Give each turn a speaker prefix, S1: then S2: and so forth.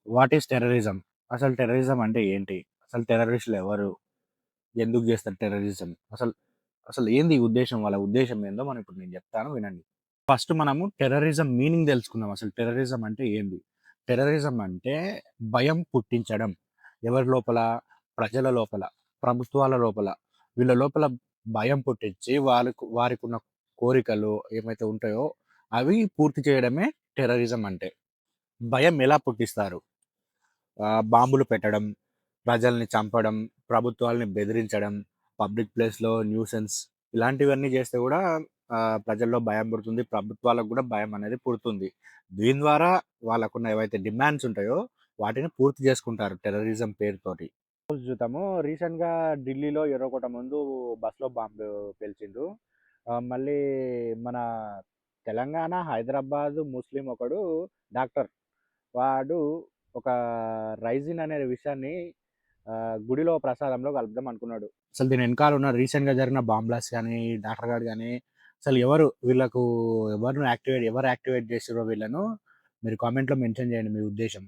S1: What is terrorism? అసలు terrorism అంటే ఏంటి? అసలు టెర్రరిస్టులు ఎవరు? ఎందుకు చేస్తారు టెర్రరిజం? అసలు అసలు ఏంది ఈ ఉద్దేశ్యం? వాళ్ళ ఉద్దేశ్యం ఏందో మనం ఇప్పుడు నేను చెప్తాను వినండి. ఫస్ట్ మనము టెర్రరిజం మీనింగ్ తెలుసుకుందాం. అసలు టెర్రరిజం అంటే ఏంది? టెర్రరిజం అంటే భయం పుట్టించడం. ఎవరి లోపల? ప్రజల లోపల, ప్రభుత్వాల లోపల. వీళ్ళ లోపల భయం పుట్టించి వారికున్న కోరికలు ఏమైతే ఉంటాయో అవి పూర్తి చేయడమే టెర్రరిజం అంటే. భయం ఎలా పుట్టిస్తారు? బాంబులు పెట్టడం, ప్రజల్ని చంపడం, ప్రభుత్వాల్ని బెదిరించడం, పబ్లిక్ ప్లేస్‌లో న్యూసెన్స్ ఇలాంటివన్నీ చేస్తే గూడా ప్రజల్లో భయం పుడుతుంది. ప్రభుత్వాలకు గూడా భయం అనేది పుడుతుంది. దీని ద్వారా వాళ్ళకున్న ఏవైతే డిమాండ్స్ ఉంటాయో వాటిని పూర్తి చేసుకుంటారు టెర్రరిజం పేరుతోటి. చూద్దాము రీసెంట్‌గా ఢిల్లీలో ఎర్రకోట ముందు బస్‌లో బాంబు పేల్చిండ్రు. మళ్ళీ మన తెలంగాణ, హైదరాబాద్ ముస్లిం ఒకడు డాక్టర్. వాడు ఒక రైజిన్ అనే విషయాన్ని గుడిలో ప్రసాదంలో కలుపుదాం అనుకున్నాడు. అసలు దీని వెనకాల ఉన్న రీసెంట్‌గా జరిగిన బాంబ్ బ్లాస్ట్ గాని, డాక్టర్ గాడు గాని అసలు ఎవరు యాక్టివేట్ చేసిర్రో వీళ్ళను మీరు కామెంట్‌లో మెన్షన్ చేయండి మీ ఉద్దేశం.